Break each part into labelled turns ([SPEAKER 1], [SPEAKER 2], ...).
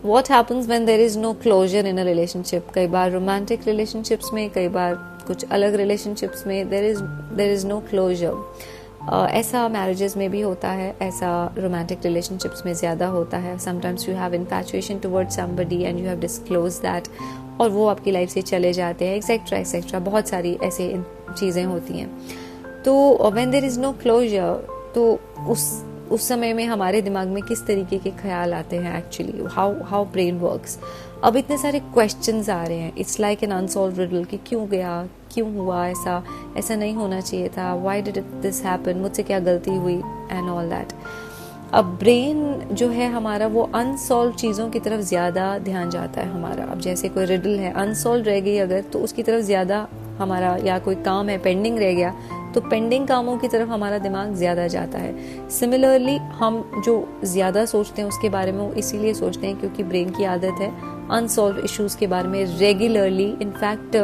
[SPEAKER 1] What happens when there is no closure in a relationship? कई बार romantic relationships में, कई बार कुछ अलग रिलेशनशिप्स में देयर इज नो क्लोजर। ऐसा मैरिजेस में भी होता है, ऐसा रोमांटिक रिलेशनशिप्स में ज़्यादा होता है। Sometimes you have infatuation towards somebody and you have disclose that, और वो आपकी लाइफ से चले जाते हैं, एक्सेट्रा एक्सेट्रा, बहुत सारी ऐसे चीज़ें होती हैं। तो when there is no closure, तो उस समय में हमारे दिमाग में किस तरीके के ख्याल आते हैं, एक्चुअली हाउ ब्रेन वर्क्स। अब इतने सारे क्वेश्चंस आ रहे हैं, it's like an unsolved riddle कि क्यों गया, क्यों हुआ ऐसा, ऐसा नहीं होना चाहिए था, व्हाई डिड दिस हैपन, मुझसे क्या गलती हुई, एंड ऑल दैट। अब ब्रेन जो है हमारा, वो अनसॉल्व चीज़ों की तरफ ज़्यादा ध्यान जाता है हमारा। अब जैसे कोई रिडल है, अनसॉल्व रह गई अगर, तो उसकी तरफ ज़्यादा हमारा, या कोई काम है पेंडिंग रह गया, तो पेंडिंग कामों की तरफ हमारा दिमाग ज़्यादा जाता है। सिमिलरली हम जो ज़्यादा सोचते हैं उसके बारे में, वो इसीलिए सोचते हैं क्योंकि ब्रेन की आदत है अनसॉल्व इश्यूज़ के बारे में रेगुलरली। इनफैक्ट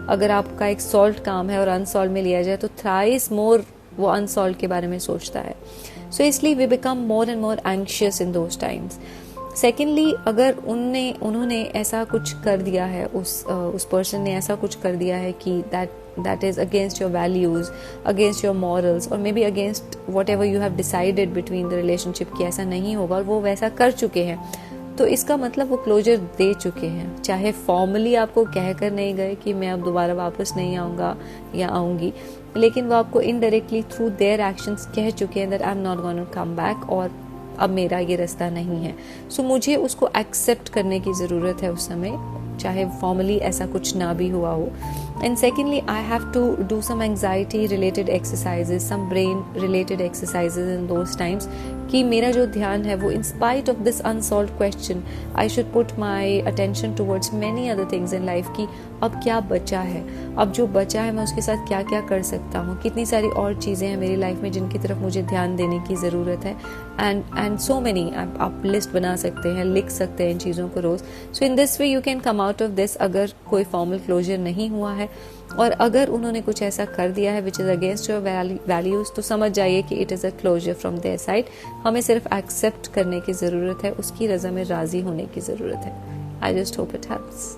[SPEAKER 1] अगर आपका एक सॉल्व काम है और अनसॉल्व में लिया जाए तो थ्राइस मोर वो अनसॉल्व के बारे में सोचता है। सो इसलिए we become more and more anxious in those times. Secondly, अगर उन्होंने ऐसा कुछ कर दिया है, उस पर्सन ने ऐसा कुछ कर दिया है कि that is against your values, against your morals, or maybe against whatever you have decided between the relationship कि ऐसा नहीं होगा, और वो वैसा कर चुके हैं, तो इसका मतलब वो क्लोजर दे चुके हैं। चाहे फॉर्मली आपको कह कर नहीं गए कि मैं अब दोबारा वापस नहीं आऊँगा या आऊँगी, लेकिन वो आपको इनडायरेक्टली थ्रू देयर एक्शंस कह चुके हैं that I am not gonna come back, और अब मेरा ये रास्ता नहीं है। सो मुझे उसको एक्सेप्ट करने की ज़रूरत है उस समय, चाहे फॉर्मली ऐसा कुछ ना भी हुआ हो। And secondly, I have to do some anxiety related exercises, some brain related exercises in those times, कि मेरा जो ध्यान है वो in spite of this unsolved question, I should put my attention towards many other things in life, कि अब क्या बचा है, अब जो बचा है मैं उसके साथ क्या क्या कर सकता हूँ, कितनी सारी और चीज़ें हैं मेरी लाइफ में जिनकी तरफ मुझे ध्यान देने की ज़रूरत है, एंड सो मैनी। आप लिस्ट बना सकते हैं, लिख सकते हैं इन चीज़ों को रोज़। So in this way you can come out of this, अगर कोई फॉर्मल क्लोजर नहीं हुआ है और अगर उन्होंने कुछ ऐसा कर दिया है which is against your values, तो समझ जाइए कि it is a closure from their side. हमें सिर्फ एक्सेप्ट करने की ज़रूरत है, उसकी रज़ा में राज़ी होने की ज़रूरत है। I just hope it helps.